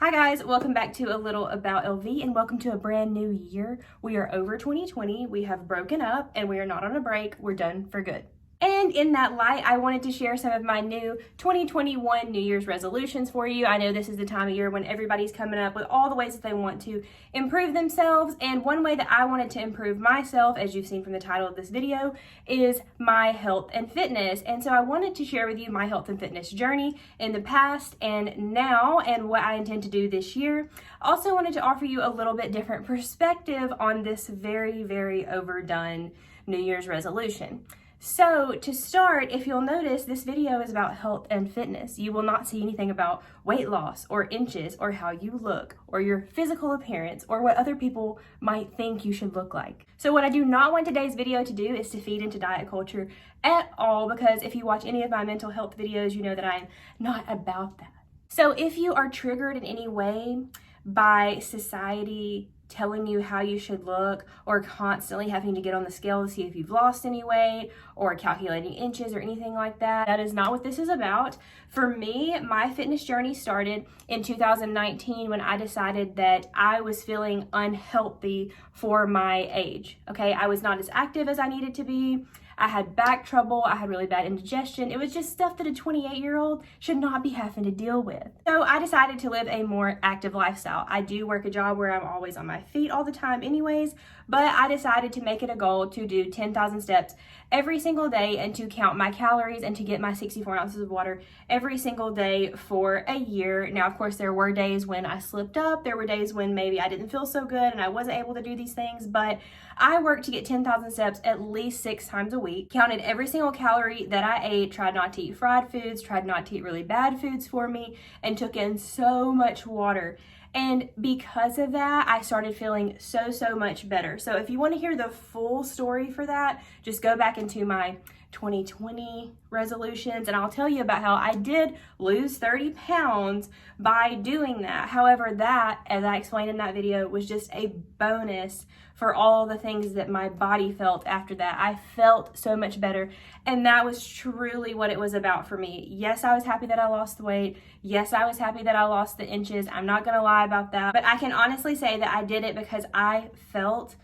Hi guys, welcome back to a little about LV and welcome to a brand new year. We are over 2020, we have broken up and we are not on a break, we're done for good. And in that light, I wanted to share some of my new 2021 New Year's resolutions for you. I know this is the time of year when everybody's coming up with all the ways that they want to improve themselves. And one way that I wanted to improve myself, as you've seen from the title of this video, is my health and fitness. And so I wanted to share with you my health and fitness journey in the past and now and what I intend to do this year. Also wanted to offer you a little bit different perspective on this very, very overdone New Year's resolution. So to start, if you'll notice, this video is about health and fitness. You will not see anything about weight loss or inches or how you look or your physical appearance or what other people might think you should look like. So what I do not want today's video to do is to feed into diet culture at all, because if you watch any of my mental health videos, you know that I'm not about that. So if you are triggered in any way by society telling you how you should look, or constantly having to get on the scale to see if you've lost any weight, or calculating inches or anything like that, that is not what this is about. For me, my fitness journey started in 2019 when I decided that I was feeling unhealthy for my age. Okay, I was not as active as I needed to be. I had back trouble, I had really bad indigestion. It was just stuff that a 28-year-old should not be having to deal with. So I decided to live a more active lifestyle. I do work a job where I'm always on my feet all the time anyways, but I decided to make it a goal to do 10,000 steps every single day and to count my calories and to get my 64 ounces of water every single day for a year. Now, of course, there were days when I slipped up. There were days when maybe I didn't feel so good and I wasn't able to do these things, but I worked to get 10,000 steps at least 6 times a week, counted every single calorie that I ate, tried not to eat fried foods, tried not to eat really bad foods for me, and took in so much water. And because of that, I started feeling so much better. So if you want to hear the full story for that, just go back into my 2020 resolutions and I'll tell you about how I did lose 30 pounds by doing that. However, that, as I explained in that video, was just a bonus for all the things that my body felt after that. I felt so much better, and that was truly what it was about for me. Yes, I was happy that I lost the weight. Yes, I was happy that I lost the inches. I'm not gonna lie about that, but I can honestly say that I did it because I felt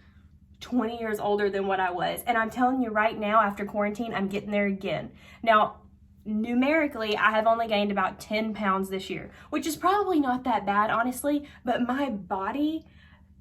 20 years older than what I was. And I'm telling you right now, after quarantine, I'm getting there again. Now, numerically, I have only gained about 10 pounds this year, which is probably not that bad, honestly, but my body,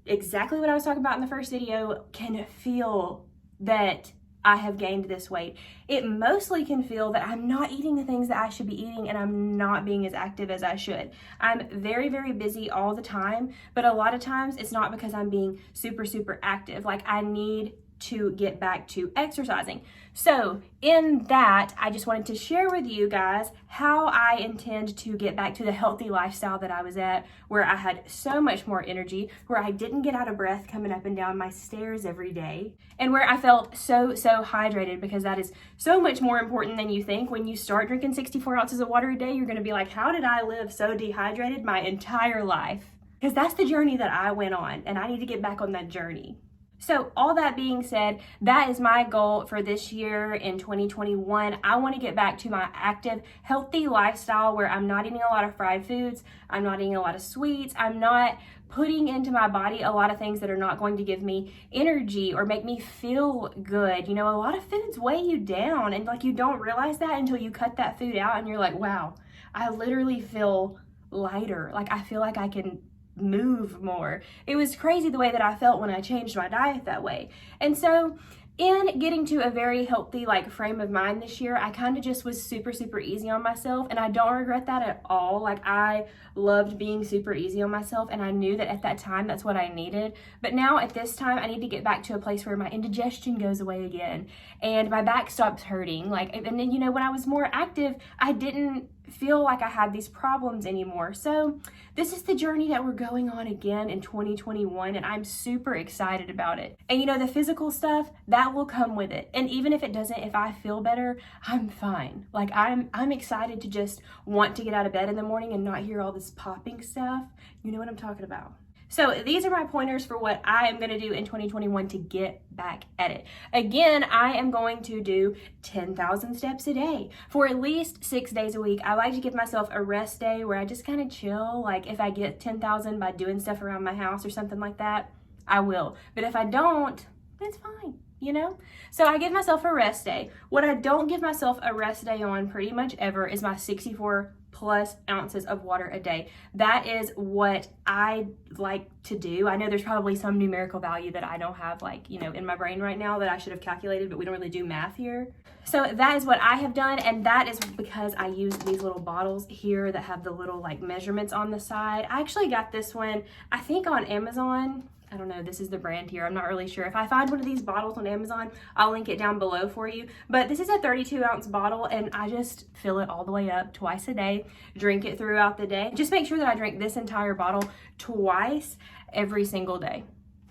exactly what I was talking about in the first video, can feel that I have gained this weight. It mostly can feel that I'm not eating the things that I should be eating and I'm not being as active as I should. I'm very, very busy all the time, but a lot of times it's not because I'm being super active. Like, I need to get back to exercising. So in that, I just wanted to share with you guys how I intend to get back to the healthy lifestyle that I was at, where I had so much more energy, where I didn't get out of breath coming up and down my stairs every day, and where I felt so hydrated, because that is so much more important than you think. When you start drinking 64 ounces of water a day, you're gonna be like, how did I live so dehydrated my entire life? Because that's the journey that I went on, and I need to get back on that journey. So all that being said, that is my goal for this year in 2021. I want to get back to my active, healthy lifestyle where I'm not eating a lot of fried foods, I'm not eating a lot of sweets, I'm not putting into my body a lot of things that are not going to give me energy or make me feel good. You know, a lot of foods weigh you down, and like, you don't realize that until you cut that food out and you're like, wow, I literally feel lighter. Like, I feel like I can move more. It was crazy the way that I felt when I changed my diet that way. And so in getting to a very healthy frame of mind this year, I kind of just was super easy on myself, and I don't regret that at all. Like, I loved being super easy on myself, and I knew that at that time that's what I needed. But now at this time, I need to get back to a place where my indigestion goes away again and my back stops hurting. And then, you know, when I was more active, I didn't feel like I had these problems anymore. So this is the journey that we're going on again in 2021, and I'm super excited about it. And you know, the physical stuff, that will come with it. And even if it doesn't, if I feel better, I'm fine. Like, I'm excited to just want to get out of bed in the morning and not hear all this popping stuff. You know what I'm talking about. So these are my pointers for what I am going to do in 2021 to get back at it. Again, I am going to do 10,000 steps a day for at least 6 days a week. I like to give myself a rest day where I just kind of chill. Like if I get 10,000 by doing stuff around my house or something like that, I will. But if I don't, it's fine, you know? So I give myself a rest day. What I don't give myself a rest day on pretty much ever is my 64 plus ounces of water a day. That is what I like to do. I know there's probably some numerical value that I don't have, like, you know, in my brain right now that I should have calculated, but we don't really do math here. So that is what I have done, and that is because I use these little bottles here that have the little like measurements on the side. I actually got this one, I think on Amazon. I don't know, this is the brand here. I'm not really sure. If I find one of these bottles on Amazon, I'll link it down below for you. But this is a 32-ounce bottle, and I just fill it all the way up twice a day, drink it throughout the day. Just make sure that I drink this entire bottle twice every single day.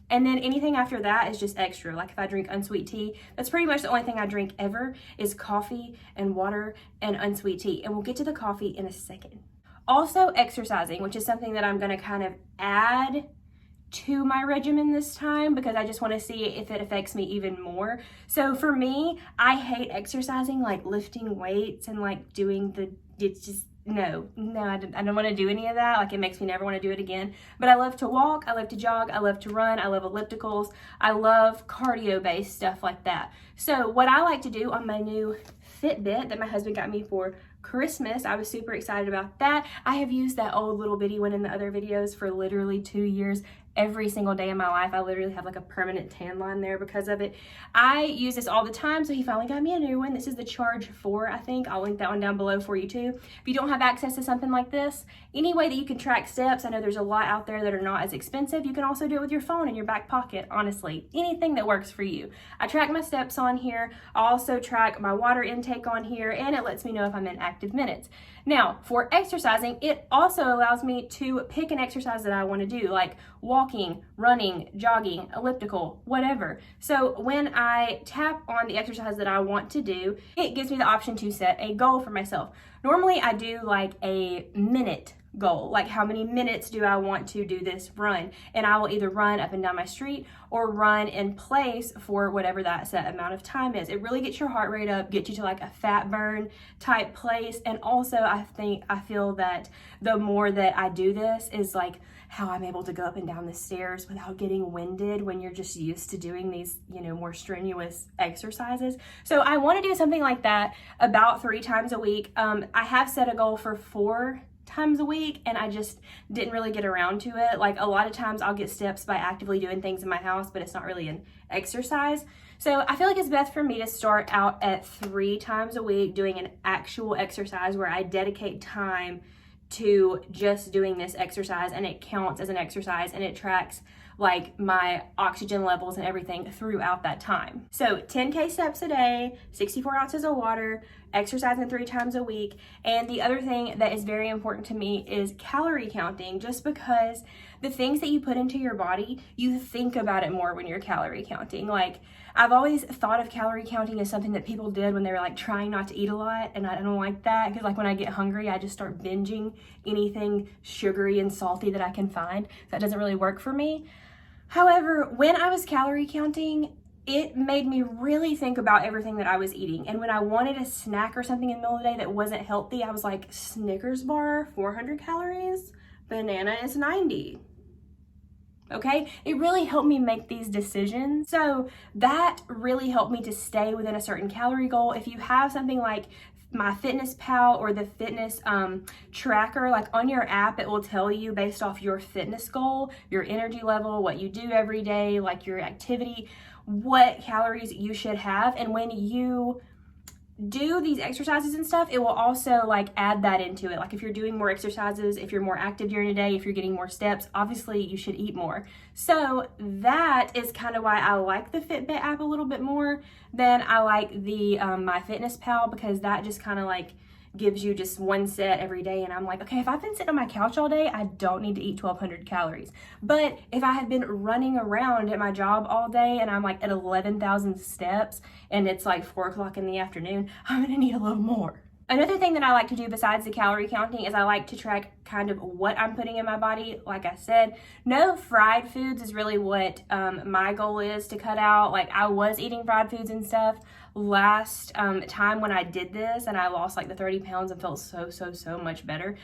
And then anything after that is just extra. Like if I drink unsweet tea, that's pretty much the only thing I drink ever is coffee and water and unsweet tea. And we'll get to the coffee in a second. Also exercising, which is something that I'm gonna kind of add to my regimen this time because I just want to see if it affects me even more. So for me, I hate exercising, like lifting weights and like doing it's just, no, I don't want to do any of that. Like it makes me never want to do it again. But I love to walk, I love to jog, I love to run, I love ellipticals, I love cardio-based stuff like that. So what I like to do on my new FitBit that my husband got me for Christmas, I was super excited about that. I have used that old little bitty one in the other videos for literally 2 years. Every single day of my life, I literally have like a permanent tan line there because of it. I use this all the time, so he finally got me a new one. This is the Charge 4, I think. I'll link that one down below for you too. If you don't have access to something like this, any way that you can track steps, I know there's a lot out there that are not as expensive. You can also do it with your phone in your back pocket, honestly. Anything that works for you. I track my steps on here. I also track my water intake on here, and it lets me know if I'm in active minutes. Now, for exercising, it also allows me to pick an exercise that I want to do, like walking, running, jogging, elliptical, whatever. So when I tap on the exercise that I want to do, it gives me the option to set a goal for myself. Normally, I do like a minute goal, like how many minutes do I want to do this run, and I will either run up and down my street or run in place for whatever that set amount of time is. It really gets your heart rate up, gets you to like a fat burn type place, and also I feel that the more that I do this is like how I'm able to go up and down the stairs without getting winded when you're just used to doing these, you know, more strenuous exercises. So I want to do something like that about 3 times a week. I have set a goal for 4 times a week, and I just didn't really get around to it. Like a lot of times I'll get steps by actively doing things in my house, but it's not really an exercise. So I feel like it's best for me to start out at 3 times a week doing an actual exercise where I dedicate time to just doing this exercise, and it counts as an exercise, and it tracks like my oxygen levels and everything throughout that time. So 10K steps a day, 64 ounces of water, exercising 3 times a week. And the other thing that is very important to me is calorie counting, just because the things that you put into your body, you think about it more when you're calorie counting. Like I've always thought of calorie counting as something that people did when they were like trying not to eat a lot, and I don't like that because like when I get hungry, I just start binging anything sugary and salty that I can find. That doesn't really work for me. However, when I was calorie counting, it made me really think about everything that I was eating. And when I wanted a snack or something in the middle of the day that wasn't healthy, I was like, Snickers bar, 400 calories, banana is 90. Okay, it really helped me make these decisions. So that really helped me to stay within a certain calorie goal. If you have something like my Fitness Pal or the fitness tracker, like on your app, it will tell you based off your fitness goal, your energy level, what you do every day, like your activity, what calories you should have. And when you do these exercises and stuff, it will also like add that into it. Like if you're doing more exercises, if you're more active during the day, if you're getting more steps, obviously you should eat more. So that is kind of why I like the Fitbit app a little bit more than I like the My Fitness Pal, because that just kind of like gives you just one set every day. And I'm like, okay, if I've been sitting on my couch all day, I don't need to eat 1,200 calories. But if I have been running around at my job all day and I'm like at 11,000 steps and it's like 4 o'clock in the afternoon, I'm gonna need a little more. Another thing that I like to do besides the calorie counting is I like to track kind of what I'm putting in my body. Like I said, no fried foods is really what my goal is to cut out. Like I was eating fried foods and stuff last time when I did this, and I lost like the 30 pounds and felt so much better.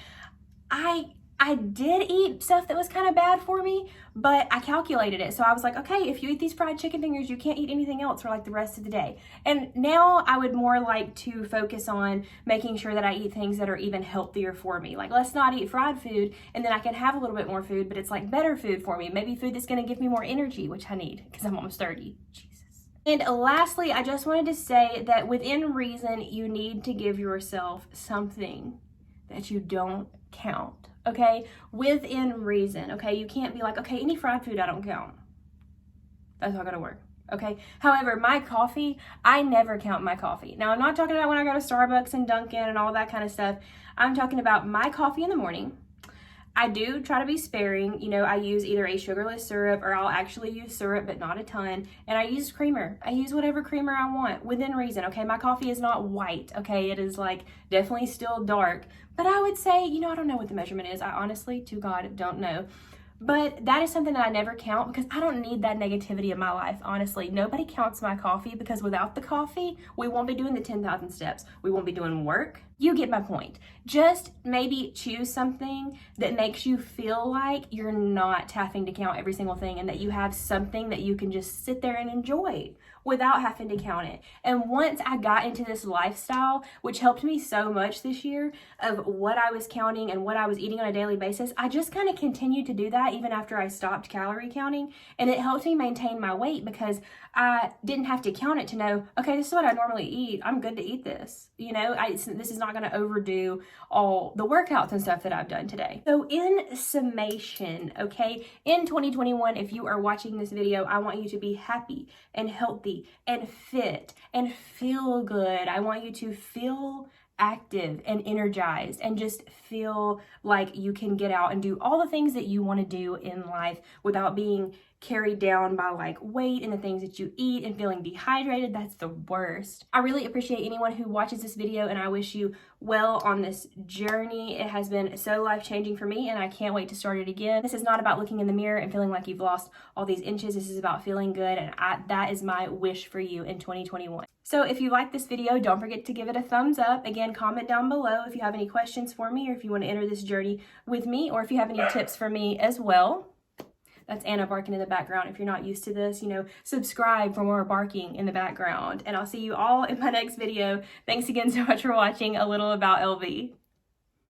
I did eat stuff that was kind of bad for me, but I calculated it. So I was like, okay, if you eat these fried chicken fingers, you can't eat anything else for like the rest of the day. And now I would more like to focus on making sure that I eat things that are even healthier for me. Like, let's not eat fried food, and then I can have a little bit more food, but it's like better food for me. Maybe food that's going to give me more energy, which I need because I'm almost 30. Jesus. And lastly, I just wanted to say that within reason, you need to give yourself something that you don't count. Okay, within reason. Okay, you can't be like, okay, any fried food I don't count. That's not gonna work. Okay, however, my coffee, I never count my coffee. Now, I'm not talking about when I go to Starbucks and Dunkin' and all that kind of stuff. I'm talking about my coffee in the morning. I do try to be sparing. You know, I use either a sugarless syrup, or I'll actually use syrup, but not a ton. And I use creamer. I use whatever creamer I want within reason. Okay, my coffee is not white. Okay, it is like definitely still dark. But I would say, you know, I don't know what the measurement is. I honestly, to God, don't know. But that is something that I never count because I don't need that negativity in my life, honestly. Nobody counts my coffee because without the coffee, we won't be doing the 10,000 steps. We won't be doing work. You get my point. Just maybe choose something that makes you feel like you're not having to count every single thing, and that you have something that you can just sit there and enjoy without having to count it. And once I got into this lifestyle, which helped me so much this year, of what I was counting and what I was eating on a daily basis, I just kind of continued to do that even after I stopped calorie counting. And it helped me maintain my weight because I didn't have to count it to know, okay, this is what I normally eat. I'm good to eat this. You know, this is not going to overdo all the workouts and stuff that I've done today. So in summation, okay, in 2021, if you are watching this video, I want you to be happy and healthy and fit and feel good. I want you to feel active and energized and just feel like you can get out and do all the things that you want to do in life without being carried down by like weight and the things that you eat and feeling dehydrated. That's the worst. I really appreciate anyone who watches this video, and I wish you well on this journey. It has been so life-changing for me, and I can't wait to start it again. This is not about looking in the mirror and feeling like you've lost all these inches. This is about feeling good, and that is my wish for you in 2021. So if you like this video, don't forget to give it a thumbs up. Again, comment down below if you have any questions for me, or if you want to enter this journey with me, or if you have any tips for me as well. That's Anna barking in the background. If you're not used to this, you know, subscribe for more barking in the background. And I'll see you all in my next video. Thanks again so much for watching A Little About LV.